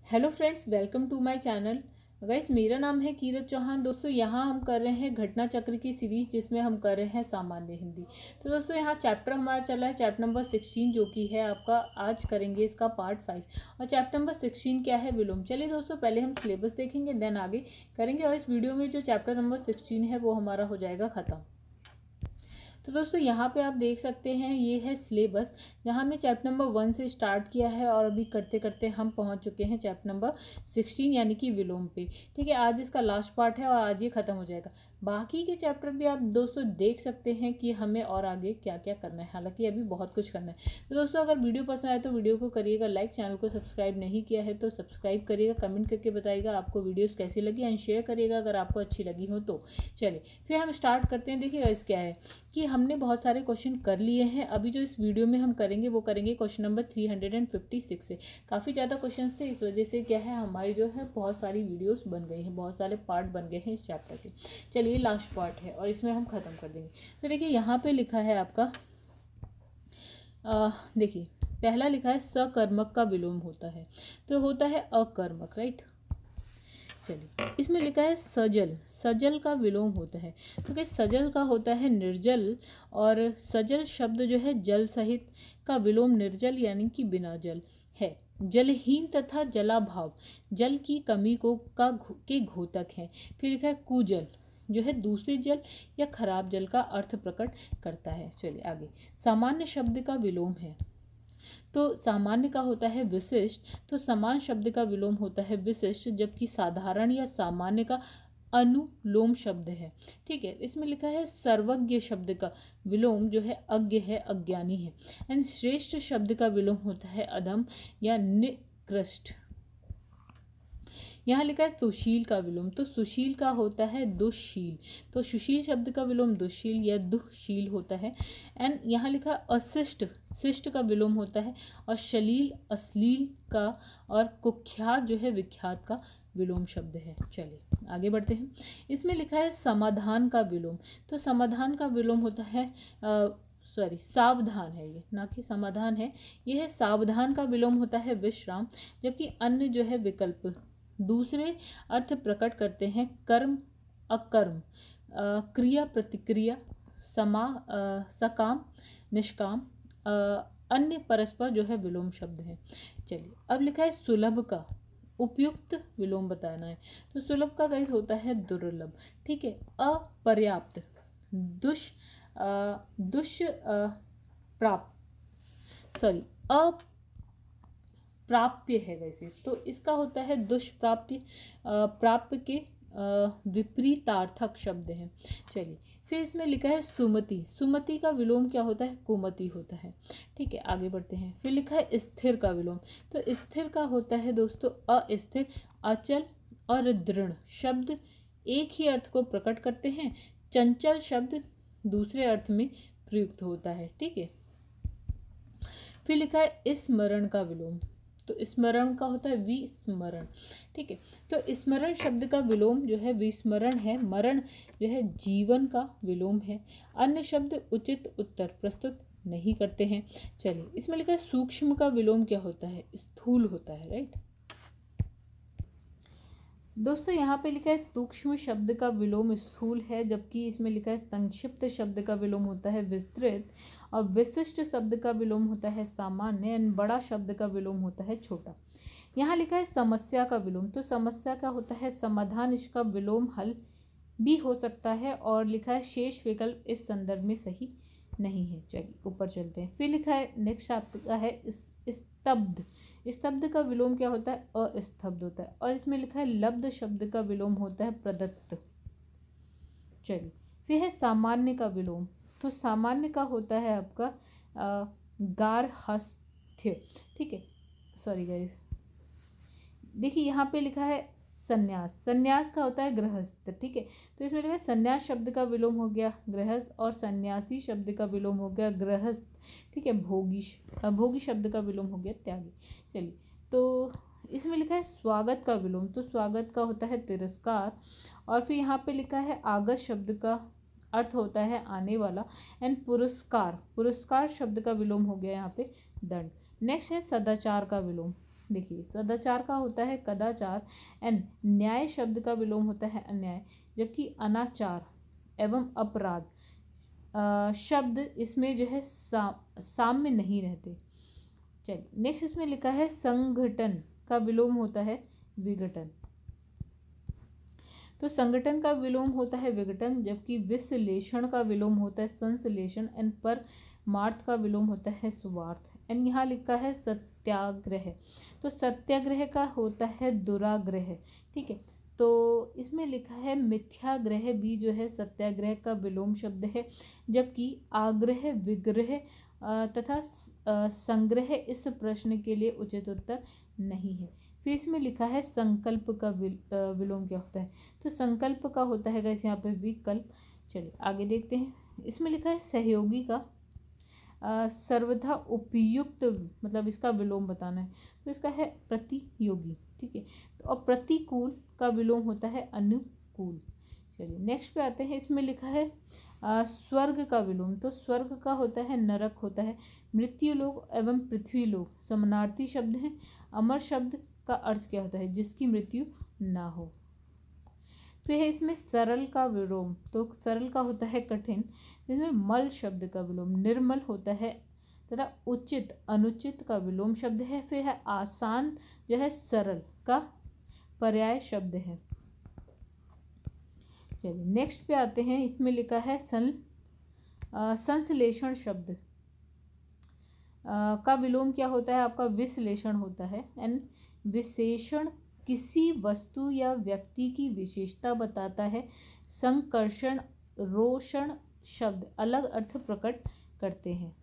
Hello friends, welcome to my channel. Guys, मेरा नाम है कीरत चौहान। दोस्तों, यहाँ हम कर रहे हैं घटना चक्र की सीरीज, जिसमें हम कर रहे हैं सामान्य हिंदी। तो दोस्तों, यहाँ चैप्टर हमारा चला है चैप्टर नंबर 16, जो कि है आपका, आज करेंगे इसका पार्ट 5। और चैप्टर नंबर 16 क्या है? विलोम। चलिए दोस्तों, पहले हम सिलेबस देखेंगे, देन आगे करेंगे। और इस वीडियो में जो चैप्टर नंबर 16 है वो हमारा हो जाएगा ख़त्म। तो दोस्तों, यहाँ पे आप देख सकते हैं, ये है सिलेबस, जहाँ हमने चैप्टर नंबर 1 से स्टार्ट किया है और अभी करते करते हम पहुँच चुके हैं चैप्टर नंबर 16 यानी कि विलोम पे। ठीक है, आज इसका लास्ट पार्ट है और आज ये ख़त्म हो जाएगा। बाकी के चैप्टर भी आप दोस्तों देख सकते हैं कि हमें और आगे क्या क्या करना है, हालांकि अभी बहुत कुछ करना है। तो दोस्तों, अगर वीडियो पसंद आए तो वीडियो को करिएगा लाइक, चैनल को सब्सक्राइब नहीं किया है तो सब्सक्राइब करिएगा, कमेंट करके बताइएगा आपको वीडियोस कैसी लगी, एंड शेयर करिएगा अगर आपको अच्छी लगी हो तो। चलिए फिर हम स्टार्ट करते हैं। देखिएगा, इस क्या है कि हमने बहुत सारे क्वेश्चन कर लिए हैं। अभी जो इस वीडियो में हम करेंगे वो करेंगे क्वेश्चन नंबर 356 से। काफ़ी ज़्यादा क्वेश्चन थे, इस वजह से क्या है, हमारी जो है बहुत सारी वीडियोस बन गई हैं, बहुत सारे पार्ट बन गए हैं इस चैप्टर के। चलिए, लास्ट पार्ट है और इसमें हम ख़त्म कर देंगे। तो देखिए, यहाँ पे लिखा है आपका, देखिए पहला लिखा है सकर्मक का विलोम होता है, तो होता है अकर्मक, राइट। चलिए, इसमें लिखा है सजल, सजल का विलोम होता है, तो क्या सजल का होता है निर्जल, और सजल शब्द जो है जल सहित का विलोम निर्जल यानी कि बिना जल है। जलहीन तथा जलाभाव जल की कमी को के घोतक है। फिर लिखा है कुजल, जो है दूषित जल या खराब जल का अर्थ प्रकट करता है। चलिए आगे, सामान्य शब्द का विलोम है, तो सामान्य का होता है विशिष्ट, तो समान शब्द का विलोम होता है विशिष्ट, जबकि साधारण या सामान्य का अनुलोम शब्द है। ठीक है, इसमें लिखा है सर्वज्ञ शब्द का विलोम जो है अज्ञ है, अज्ञानी है। एंड श्रेष्ठ शब्द का विलोम होता है अधम या निकृष्ट। यहाँ लिखा है सुशील का विलोम, तो सुशील का होता है दुष्शील, तो सुशील शब्द का विलोम दुष्शील या दुःशील होता है। एंड यहाँ लिखा है अशिष्ट, शिष्ट का विलोम होता है, और शलील अश्लील का, और कुख्यात जो है विख्यात का विलोम शब्द है। चलिए आगे बढ़ते हैं। इसमें लिखा है समाधान का विलोम, तो समाधान का विलोम होता है सावधान है, ये ना कि समाधान है, ये है सावधान का विलोम होता है विश्राम, जबकि अन्य जो है विकल्प दूसरे अर्थ प्रकट करते हैं। कर्म अकर्म, क्रिया प्रतिक्रिया, सकाम निष्काम, अन्य परस्पर जो है विलोम शब्द है। चलिए, अब लिखा है सुलभ का उपयुक्त विलोम बताना है, तो सुलभ का गाइस होता है दुर्लभ। ठीक है, अपर्याप्त प्राप्य है वैसे, तो इसका होता है दुष्प्राप्य, प्राप्य के विपरीतार्थक शब्द है। चलिए, फिर इसमें लिखा है सुमति, सुमति का विलोम क्या होता है? कुमति होता है। ठीक है, आगे बढ़ते हैं। फिर लिखा है स्थिर का विलोम, तो स्थिर का होता है दोस्तों अस्थिर, अचल और दृढ़ शब्द एक ही अर्थ को प्रकट करते हैं, चंचल शब्द दूसरे अर्थ में प्रयुक्त होता है। ठीक है, फिर लिखा है स्मरण का विलोम, तो स्मरण का होता है विस्मरण। ठीक है, तो स्मरण शब्द का विलोम जो है विस्मरण है, मरण जो है जीवन का विलोम है। अन्य शब्द उचित उत्तर प्रस्तुत नहीं करते हैं। चलिए, इसमें लिखा है सूक्ष्म का विलोम क्या होता है? स्थूल होता है, राइट। दोस्तों, यहाँ पे लिखा है सूक्ष्म शब्द का विलोम स्थूल है, जबकि इसमें लिखा है संक्षिप्त शब्द का विलोम होता है विस्तृत, और विशिष्ट शब्द का विलोम होता है सामान्य, एंड बड़ा शब्द का विलोम होता है छोटा। यहाँ लिखा है समस्या का विलोम, तो समस्या का होता है समाधान, इसका विलोम हल भी हो सकता है, और लिखा है शेष विकल्प इस संदर्भ में सही नहीं है। चलिए ऊपर चलते हैं। फिर लिखा है नेक्स्ट आपका है स्तब्ध, स्तब्ध का विलोम क्या होता है? अस्तब्ध होता है, और इसमें लिखा है लब्ध शब्द का विलोम होता है प्रदत्त। चलिए, फिर है सामान्य का विलोम, तो सामान्य का होता है आपका गार्हस्थ्य। ठीक है, सॉरी गाइस, देखिए यहाँ पे लिखा है संन्यास, संन्यास का होता है गृहस्थ। ठीक है, तो इसमें लिखा है संन्यास शब्द का विलोम हो गया गृहस्थ, और सन्यासी शब्द का विलोम हो गया गृहस्थ। ठीक है, भोगी शब्द का विलोम हो गया त्यागी। चलिए, तो इसमें लिखा है स्वागत का विलोम, तो स्वागत का होता है तिरस्कार, और फिर यहाँ पे लिखा है आगत शब्द का अर्थ होता है आने वाला, एंड पुरस्कार, पुरस्कार शब्द का विलोम हो गया यहाँ पे दंड। नेक्स्ट है सदाचार का विलोम, देखिए सदाचार का होता है कदाचार एंड न्याय शब्द का विलोम होता है अन्याय, जबकि अनाचार एवं अपराध शब्द इसमें जो है साम्य नहीं रहते। चलिए नेक्स्ट इसमें लिखा है संगठन का विलोम होता है विघटन। तो संगठन का विलोम होता है विघटन, जबकि विश्लेषण का विलोम होता है संश्लेषण एंड परमार्थ का विलोम होता है स्वार्थ। एंड यहाँ लिखा है सत्याग्रह, तो सत्याग्रह का होता है दुराग्रह। ठीक है, तो इसमें लिखा है मिथ्याग्रह भी जो है सत्याग्रह का विलोम शब्द है, जबकि आग्रह विग्रह तथा संग्रह इस प्रश्न के लिए उचित उत्तर नहीं है। फिर इसमें लिखा है संकल्प का विलोम क्या होता है, तो संकल्प का होता है गाइस यहाँ पे विकल्प। चलिए आगे देखते हैं। इसमें लिखा है सहयोगी का सर्वथा उपयुक्त मतलब इसका विलोम बताना है, तो इसका है प्रतियोगी। ठीक है, तो अब प्रतिकूल का विलोम होता है अनुकूल। चलिए नेक्स्ट पे आते हैं। इसमें लिखा है स्वर्ग का विलोम, तो स्वर्ग का होता है नरक होता है। मृत्यु लोक एवं पृथ्वी लोक समानार्थी शब्द हैं। अमर शब्द का अर्थ क्या होता है, जिसकी मृत्यु ना हो। फिर है इसमें सरल का विलोम, तो सरल का होता है कठिन, जिसमें मल शब्द का विलोम निर्मल होता है तथा उचित अनुचित का विलोम शब्द है। फिर है आसान जो है सरल का पर्याय शब्द है। चलिए नेक्स्ट पे आते हैं। इसमें लिखा है संश्लेषण शब्द का विलोम क्या होता है आपका विश्लेषण होता है। एंड विशेषण किसी वस्तु या व्यक्ति की विशेषता बताता है। संकर्षण रोषण शब्द अलग अर्थ प्रकट करते हैं।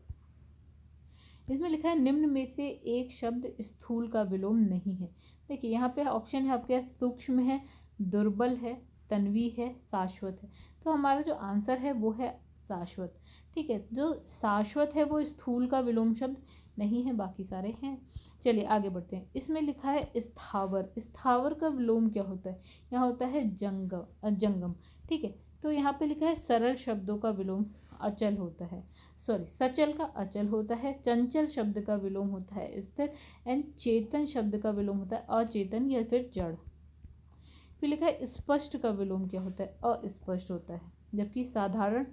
इसमें लिखा है निम्न में से एक शब्द स्थूल का विलोम नहीं है। देखिए यहाँ पे ऑप्शन है आपके सूक्ष्म है, दुर्बल है, तन्वी है, शाश्वत है। तो हमारा जो आंसर है वो है शाश्वत। ठीक है, जो शाश्वत है वो स्थूल का विलोम शब्द नहीं है, बाकी सारे हैं। चलिए आगे बढ़ते हैं। इसमें लिखा है स्थावर, स्थावर का विलोम क्या होता है, यहाँ होता है जंगम। ठीक है, तो यहाँ पे लिखा है सरल शब्दों का विलोम अचल होता है, सचल का अचल होता है। चंचल शब्द का विलोम होता है स्थिर एंड चेतन शब्द का विलोम होता है अचेतन या फिर जड़। फिर लिखा है स्पष्ट का विलोम क्या होता है, अस्पष्ट होता है। जबकि साधारण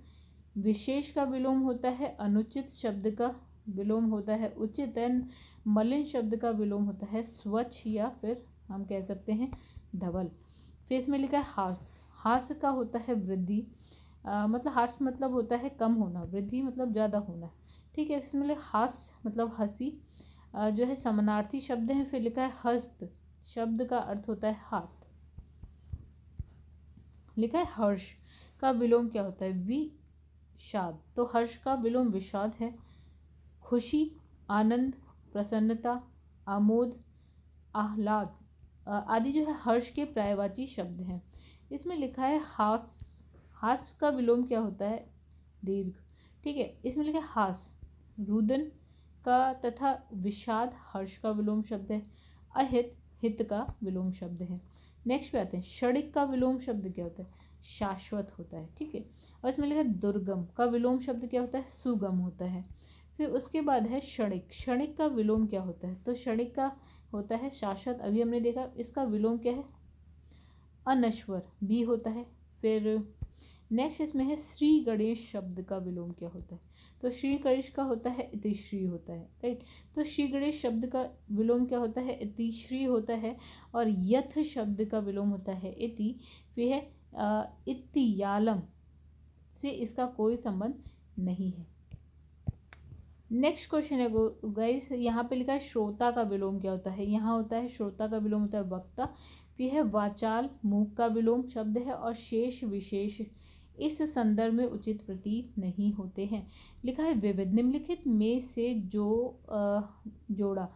विशेष का विलोम होता है अनुचित शब्द का विलोम होता है उचित एंड मलिन शब्द का विलोम होता है स्वच्छ या फिर हम कह सकते हैं धवल। फिर इसमें लिखा है हास्य, हास्य का होता है वृद्धि, मतलब हास्य मतलब होता है कम होना, वृद्धि मतलब ज़्यादा होना। ठीक है, इसमें लिखा हास्य मतलब हंसी जो है समानार्थी शब्द है। फिर लिखा है हस्त शब्द का अर्थ होता है हाथ। लिखा है हर्ष का विलोम क्या होता है विषाद, तो हर्ष का विलोम विषाद है। खुशी आनंद प्रसन्नता आमोद आह्लाद आदि जो है हर्ष के पर्यायवाची शब्द हैं। इसमें लिखा है हास्य, हास्य का विलोम क्या होता है दीर्घ। ठीक है, इसमें लिखा है हास्य रुदन का तथा विषाद हर्ष का विलोम शब्द है। अहित हित का विलोम शब्द है। नेक्स्ट पे आते हैं। क्षणिक का विलोम शब्द क्या होता है शाश्वत होता है। ठीक है, और इसमें लिखा है दुर्गम का विलोम शब्द क्या होता है सुगम होता है। फिर उसके बाद है क्षणिक, क्षणिक का विलोम क्या होता है, तो क्षणिक का होता है शाश्वत, अभी हमने देखा। इसका विलोम क्या है अनश्वर भी होता है। फिर नेक्स्ट इसमें है श्री गणेश शब्द का विलोम क्या होता है, तो श्री गणेश का होता है इतिश्री होता है। राइट, तो श्री गणेश शब्द का विलोम क्या होता है इतिश्री होता है। और यथ शब्द का विलोम होता है इति। फिर है इत्यालम से इसका कोई संबंध नहीं है। नेक्स्ट क्वेश्चन है गाइस, यहाँ पे लिखा है श्रोता का विलोम क्या होता है, यहाँ होता है श्रोता का विलोम होता है वक्ता। फिर है वाचाल मूक का विलोम शब्द है। और शेष विशेष इस संदर्भ में उचित प्रतीत नहीं होते हैं। लिखा है विविध, निम्नलिखित में से जो जोड़ा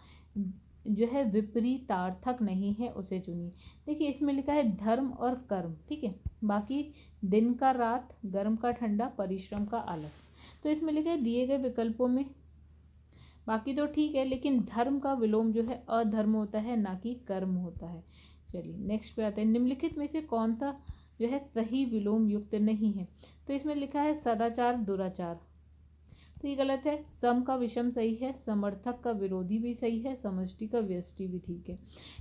जो है विपरीतार्थक नहीं है उसे चुनिए। देखिए इसमें लिखा है धर्म और कर्म। ठीक है, बाकी दिन का रात, गर्म का ठंडा, परिश्रम का आलस। तो इसमें लिखा है दिए गए विकल्पों में बाकी तो ठीक है, लेकिन धर्म का विलोम जो है अधर्म होता है ना कि कर्म होता है। चलिए नेक्स्ट पे आते हैं। निम्नलिखित में से कौन सा जो है सही विलोम युक्त नहीं है, तो इसमें लिखा है सदाचार दुराचार। तो ये गलत है। सम का विषम सही है, समर्थक का विरोधी भी सही है, समष्टि का व्यष्टि भी ठीक है।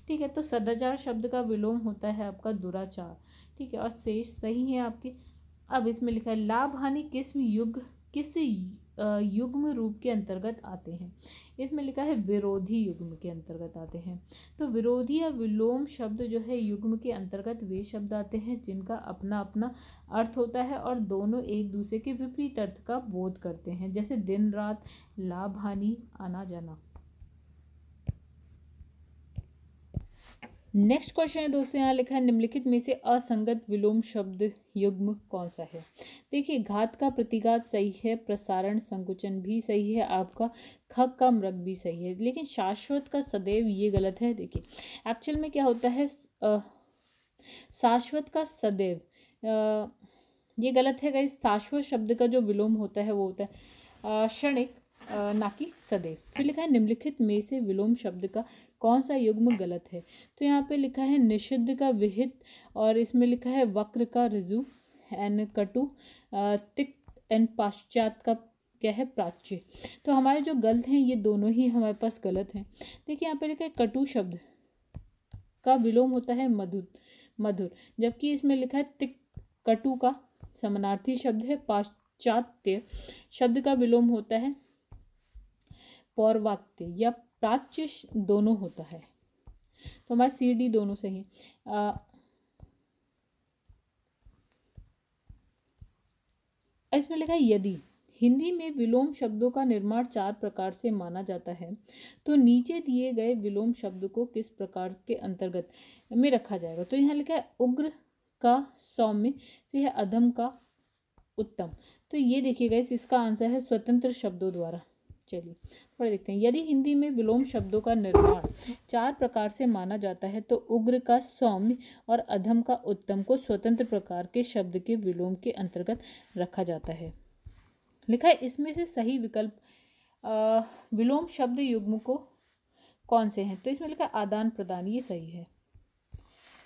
ठीक है, तो सदाचार शब्द का विलोम होता है आपका दुराचार। ठीक है, और शेष सही है आपके। अब इसमें लिखा है लाभ हानि किस युग्म रूप के अंतर्गत आते हैं। इसमें लिखा है विरोधी युग्म के अंतर्गत आते हैं। तो विरोधी या विलोम शब्द जो है युग्म के अंतर्गत वे शब्द आते हैं जिनका अपना अपना अर्थ होता है और दोनों एक दूसरे के विपरीत अर्थ का बोध करते हैं, जैसे दिन रात, लाभ हानि, आना जाना। नेक्स्ट क्वेश्चन है दोस्तों, यहाँ लिखा है निम्नलिखित में से असंगत विलोम शब्द युग्म कौन सा है। देखिए, घात का प्रतिघात सही है, प्रसारण संकुचन भी सही है, आपका खग का मृग भी सही है, लेकिन शाश्वत का सदैव ये गलत है। देखिए एक्चुअल में क्या होता है, शाश्वत का सदैव ये गलत है गाइस। शाश्वत शब्द का जो विलोम होता है वो होता है क्षणिक, ना कि सदैव। फिर लिखा है निम्नलिखित में से विलोम शब्द का कौन सा युग्म गलत है। तो यहाँ पे लिखा है निषिद्ध का विहित, और इसमें लिखा है वक्र का ऋजु, एन कटु, तिक्त एन पाश्चात का क्या है प्राच्य। तो हमारे जो गलत हैं ये दोनों ही हमारे पास गलत हैं। देखिए यहाँ पे लिखा है कटु शब्द का विलोम होता है मधुर, जबकि इसमें लिखा है तिक्त कटु का समानार्थी शब्द है पाश्चात्य शब्द का विलोम होता है पौर्वात्य या प्राच्य दोनों होता है। तो हमारा सी डी दोनों सही है। इसमें लिखा है यदि हिंदी में विलोम शब्दों का निर्माण 4 प्रकार से माना जाता है तो नीचे दिए गए विलोम शब्द को किस प्रकार के अंतर्गत में रखा जाएगा। तो यहाँ लिखा है उग्र का सौम्य, फिर है अधम का उत्तम। तो ये देखिएगा इसका आंसर है स्वतंत्र शब्दों द्वारा। चलिए थोड़ा देखते हैं। यदि हिंदी में विलोम शब्दों का निर्माण 4 प्रकार से माना जाता है तो उग्र का सौम्य और अधम का उत्तम को स्वतंत्र प्रकार के शब्द के विलोम के अंतर्गत रखा जाता है। लिखा है इसमें से सही विकल्प विलोम शब्द युग्म को कौन से हैं। तो इसमें लिखा है आदान प्रदान, ये सही है।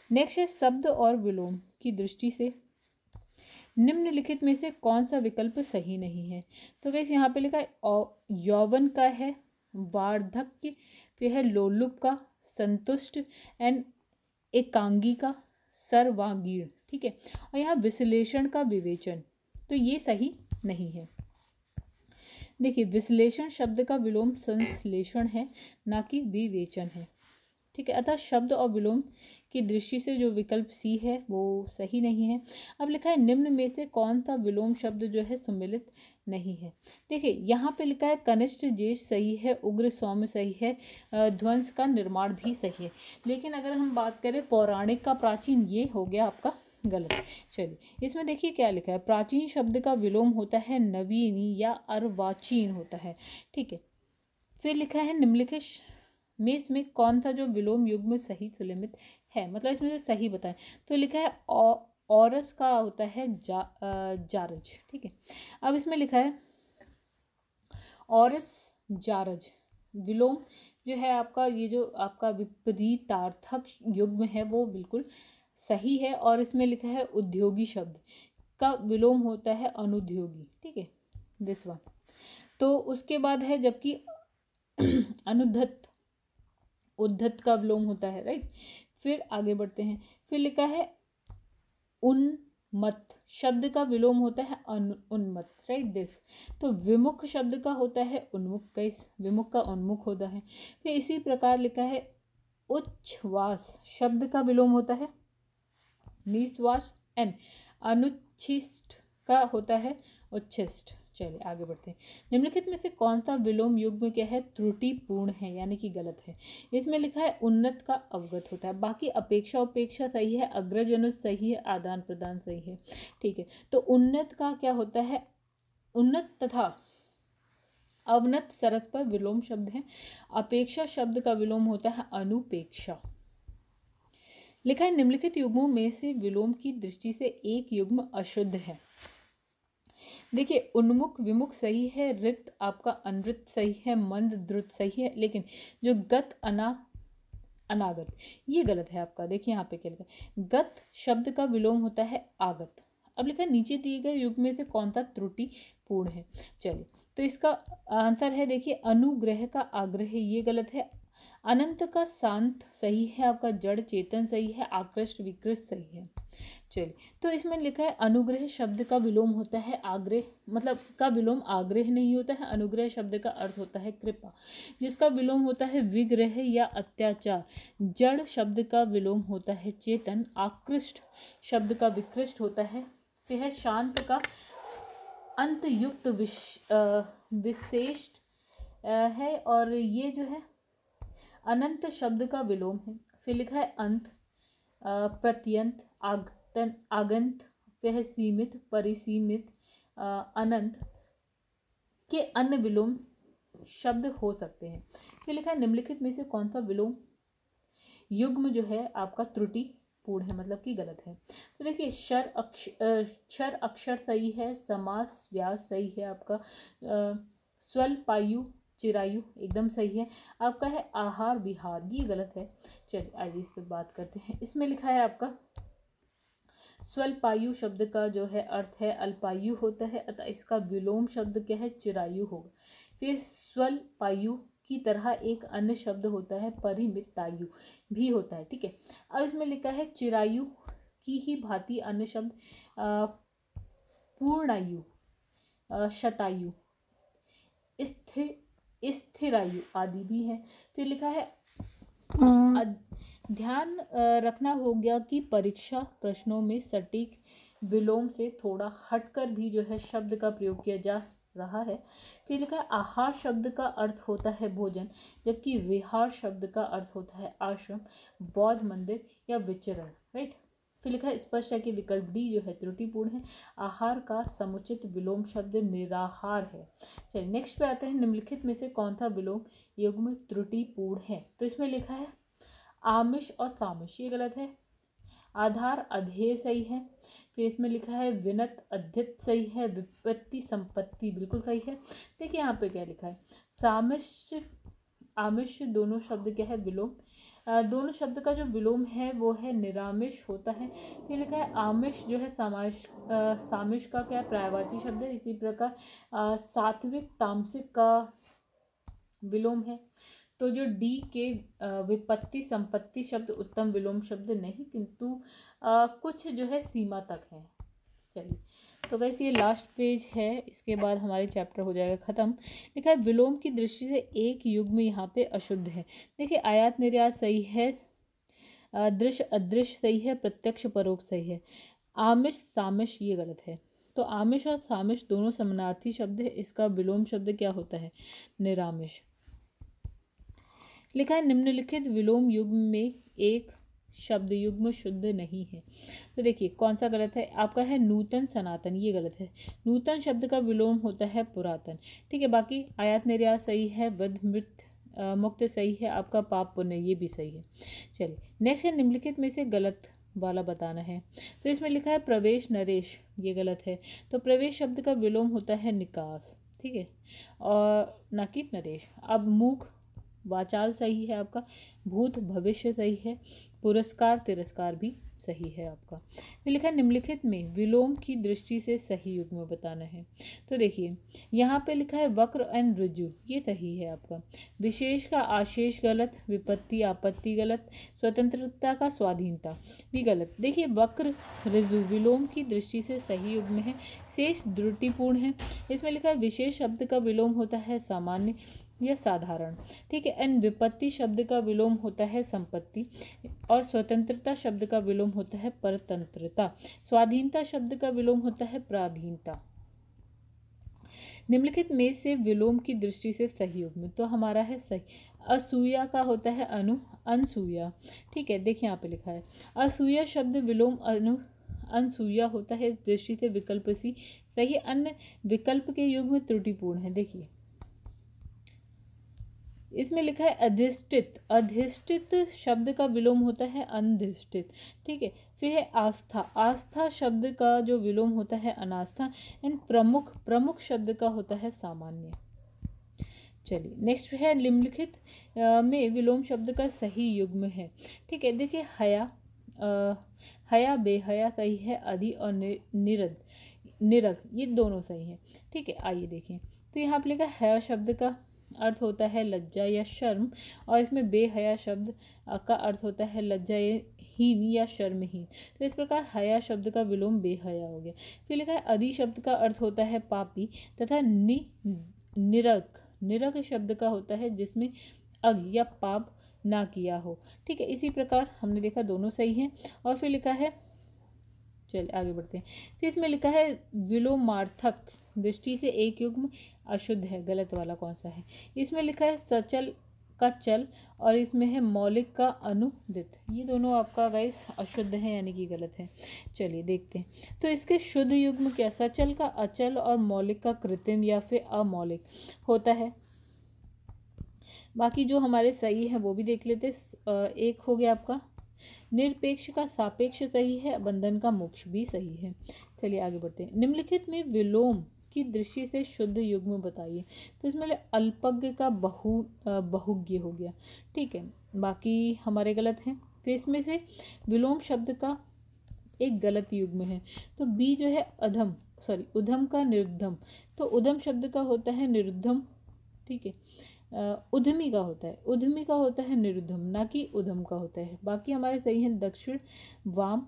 नेक्स्ट है शब्द और विलोम की दृष्टि से निम्नलिखित में से कौन सा विकल्प सही नहीं है। तो गाइस यहाँ पे लिखा है यौवन का है वार्धक्य, फिर है लोलुप का संतुष्ट एंड एकांगी का सर्वांगीण। ठीक है, और यहाँ विश्लेषण का विवेचन, तो ये सही नहीं है। देखिए विश्लेषण शब्द का विलोम संश्लेषण है, ना कि विवेचन है। ठीक है, अतः शब्द और विलोम की दृष्टि से जो विकल्प सी है वो सही नहीं है। अब लिखा है निम्न में से कौन सा विलोम शब्द जो है सम्मिलित नहीं है। देखिए यहाँ पे लिखा है कनिष्ठ ज्येष्ठ सही है, उग्र सौम्य सही है, ध्वंस का निर्माण भी सही है, लेकिन अगर हम बात करें पौराणिक का प्राचीन, ये हो गया आपका गलत। चलिए इसमें देखिए क्या लिखा है, प्राचीन शब्द का विलोम होता है नवीनी या अर्वाचीन होता है। ठीक है, फिर लिखा है निम्नलिखित में इसमें कौन सा जो विलोम युग्म सही सुलमित है, मतलब इसमें से सही बताएं। तो लिखा है औरस का होता है जारज। ठीक है, अब इसमें लिखा है औरस जारज विलोम जो है आपका, ये जो आपका विपरीतार्थक युग्म है वो बिल्कुल सही है। और इसमें लिखा है उद्योगी शब्द का विलोम होता है अनुद्योगी। ठीक है, दिस वन। तो उसके बाद है जबकि अनुद्धत उद्धत का विलोम होता है, राइट। फिर आगे बढ़ते हैं, फिर लिखा है उन्मत्त शब्द का विलोम होता है उन्मत्त, राइट दिस। तो विमुख शब्द का होता है उन्मुख, कैस विमुख का उन्मुख होता है। फिर इसी प्रकार लिखा है उच्छ्वास शब्द का विलोम होता है निश्वास एंड अनुच्छिष्ट का होता है उच्छिष्ट। चलिए आगे बढ़ते हैं। निम्नलिखित में से कौन सा विलोम युग्म क्या है त्रुटिपूर्ण है, यानी कि गलत है। इसमें लिखा है उन्नत का अवगत होता है, बाकी अपेक्षा उपेक्षा सही है, अग्रज अनुज सही है, आदान प्रदान सही है। ठीक है, तो उन्नत का क्या होता है, उन्नत तथा अवनत सरस पर विलोम शब्द है। अपेक्षा शब्द का विलोम होता है अनुपेक्षा। लिखा है निम्नलिखित युग्मों में से विलोम की दृष्टि से एक युग्म अशुद्ध है। देखिए उन्मुख विमुख सही है, रिक्त आपका अनृत सही है, मंद द्रुत सही है, लेकिन जो गत अनागत ये गलत है आपका। देखिए यहाँ पे क्या लिखा है, गत शब्द का विलोम होता है आगत। अब लिखा है नीचे दिए गए युग्म में से कौन सा त्रुटिपूर्ण है। चलिए तो इसका आंसर है देखिए अनुग्रह का आग्रह, ये गलत है। अनंत का शांत सही है आपका, जड़ चेतन सही है, आकृष्ट विकृष्ट सही है। चलिए, तो इसमें लिखा है अनुग्रह शब्द का विलोम होता है आग्रह, मतलब का विलोम आग्रह नहीं होता है। अनुग्रह शब्द का अर्थ होता है कृपा, जिसका विलोम होता है विग्रह या अत्याचार। जड़ शब्द का विलोम होता है चेतन। आकृष्ट शब्द का विकृष्ट होता है। फिर है शांत का अंतयुक्त विशेष्ट है, और ये जो है अनंत शब्द का विलोम है। फिर लिखा है अंत, प्रत्यंत, आगंत, वह सीमित, परिसीमित, अनंत के अन्य विलोम शब्द हो सकते हैं। फिर लिखा है निम्नलिखित में से कौन सा विलोम युग्म जो है आपका त्रुटि पूर्ण है, मतलब कि गलत है। तो देखिए क्षर अक्षर सही है, समास व्यास सही है आपका, स्वल्पायु चिरायु एकदम सही है आपका, है आहार विहार, ये गलत है। चलिए आइए इस पर बात करते हैं। इसमें लिखा है आपका स्वल्पायु शब्द का जो है अर्थ है अल्पायु होता है, अतः इसका विलोम शब्द क्या है, चिरायु होगा। फिर स्वल्पायु की तरह एक अन्य शब्द होता है परिमितायु भी होता है, ठीक है। अब इसमें लिखा है चिरायु की ही भांति अन्य शब्द पूर्णायु, शतायु, स्थिरायु आदि भी है। फिर लिखा है ध्यान रखना हो गया कि परीक्षा प्रश्नों में सटीक विलोम से थोड़ा हटकर भी जो है शब्द का प्रयोग किया जा रहा है। फिर लिखा है आहार शब्द का अर्थ होता है भोजन, जबकि विहार शब्द का अर्थ होता है आश्रम, बौद्ध मंदिर या विचरण, राइट। फिर लिखा है स्पष्ट है कि विकल्प डी जो है त्रुटिपूर्ण है। आहार का समुचित विलोम शब्द निराहार है। चलिए नेक्स्ट पे आते हैं, निम्नलिखित में से कौन सा विलोम युग्म त्रुटिपूर्ण है। तो इसमें लिखा है आमिष और सामिष, ये गलत है। आधार अधेय सही है। फिर इसमें लिखा है विनत अध्यत सही है। विपत्ति संपत्ति बिल्कुल सही है। देखिए यहाँ पे क्या लिखा है, सामिष आमिष दोनों शब्द क्या है विलोम, दोनों शब्द का जो विलोम है वो है निरामिष होता है। फिर लिखा है आमिष जो है सामिष का क्या पर्यायवाची शब्द है। इसी प्रकार सात्विक तामसिक का विलोम है। तो जो डी के विपत्ति संपत्ति शब्द उत्तम विलोम शब्द नहीं, किंतु कुछ जो है सीमा तक है। चलिए, तो वैसे ये लास्ट पेज है, इसके बाद हमारे चैप्टर हो जाएगा ख़त्म। लिखा है विलोम की दृष्टि से एक युग्म यहाँ पे अशुद्ध है। देखिए आयात निर्यात सही है, दृश्य अदृश्य सही है, प्रत्यक्ष परोक्ष सही है। आमिष सामिष ये गलत है। तो आमिष और सामिष दोनों समानार्थी शब्द है, इसका विलोम शब्द क्या होता है, निरामिष। लिखा है निम्नलिखित विलोम युग्म में एक शब्द युग्म शुद्ध नहीं है। तो देखिए कौन सा गलत है, आपका है नूतन सनातन, ये गलत है। नूतन शब्द का विलोम होता है पुरातन, ठीक है। बाकी आयात निर्यात सही है, वध मृत मुक्त सही है, आपका पाप पुण्य ये भी सही है। चलिए नेक्स्ट है निम्नलिखित में से गलत वाला बताना है। तो इसमें लिखा है प्रवेश नरेश, ये गलत है। तो प्रवेश शब्द का विलोम होता है निकास, ठीक है, और न कि नरेश। अब मुख वाचाल सही है आपका, भूत भविष्य सही है, पुरस्कार तिरस्कार भी सही है आपका। फिर लिखा है निम्नलिखित में विलोम की दृष्टि से सही युग्म बताना है। तो देखिए यहाँ पे लिखा है वक्र एंड ऋजु, ये सही है आपका। विशेष का आशेष गलत, विपत्ति आपत्ति गलत, स्वतंत्रता का स्वाधीनता भी गलत। देखिए वक्र ऋजु विलोम की दृष्टि से सही युग्म है, शेष त्रुटिपूर्ण है। इसमें लिखा है विशेष शब्द का विलोम होता है सामान्य या साधारण, ठीक है। एंड विपत्ति शब्द का विलोम होता है संपत्ति, और स्वतंत्रता शब्द का विलोम होता है परतंत्रता। स्वाधीनता शब्द का विलोम होता है पराधीनता। निम्नलिखित में से विलोम की दृष्टि से सही युग्म तो हमारा है सही। असूया का होता है अनसूया, ठीक है। देखिए यहाँ पे लिखा है असूया शब्द विलोम अनसूया होता है, दृष्टि से विकल्प सी सही, अन्य विकल्प के युग्म त्रुटिपूर्ण है। देखिए इसमें लिखा है अधिष्ठित, अधिष्ठित शब्द का विलोम होता है अनधिष्ठित, ठीक है। फिर है आस्था, आस्था शब्द का जो विलोम होता है अनास्था। एंड प्रमुख, प्रमुख शब्द का होता है सामान्य। चलिए नेक्स्ट है निम्नलिखित में विलोम शब्द का सही युग्म है, ठीक है। देखिए हया, हया बेहया सही है, अधि और निरग ये दोनों सही हैं, ठीक है। आइए देखें। तो यहाँ पे लिखा हया शब्द का अर्थ होता है लज्जा या शर्म, और इसमें बेहया शब्द का अर्थ होता है लज्जाहीन या शर्महीन। तो इस प्रकार हया शब्द का विलोम बेहया हो गया। फिर लिखा है अदि शब्द का अर्थ होता है पापी, तथा निरक, निरक शब्द का होता है जिसमें अग या पाप ना किया हो। ठीक है, इसी प्रकार हमने देखा दोनों सही हैं। और फिर लिखा है, चलिए आगे बढ़ते हैं। फिर इसमें लिखा है विलोमार्थक दृष्टि से एक युग्म अशुद्ध है, गलत वाला कौन सा है? इसमें लिखा है सचल का चल, और इसमें है मौलिक का अनुदित। ये दोनों आपका गाइस अशुद्ध है, यानी कि गलत है। चलिए देखते हैं। तो इसके शुद्ध युग्म क्या? सचल का अचल और मौलिक का कृत्रिम या फिर अमौलिक होता है। बाकी जो हमारे सही है वो भी देख लेते। एक हो गया आपका निरपेक्ष का सापेक्ष सही है, बंधन का मोक्ष भी सही है। चलिए आगे बढ़ते हैं। निम्नलिखित में विलोम की दृष्टि से शुद्ध युग्म बताइए। तो इसमें अल्पज्ञ का बहुज्ञ हो गया। ठीक है, बाकी हमारे गलत हैं। फिर इसमें से विलोम शब्द का एक गलत युग्म है, तो बी जो है उधम का निरुद्धम। तो उधम शब्द का होता है निरुद्धम। ठीक है, उद्यमी का होता है निरुद्धम, ना कि उधम का होता है। बाकी हमारे सही हैं दक्षिण, वाम,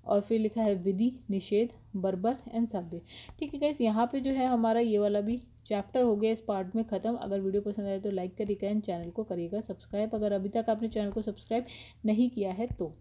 और फिर लिखा है विधि, निषेध, बर्बर एंड सभ्य। ठीक है गाइस, यहाँ पे जो है हमारा ये वाला भी चैप्टर हो गया इस पार्ट में ख़त्म। अगर वीडियो पसंद आए तो लाइक करिएगा एंड चैनल को करिएगा सब्सक्राइब, अगर अभी तक आपने चैनल को सब्सक्राइब नहीं किया है तो।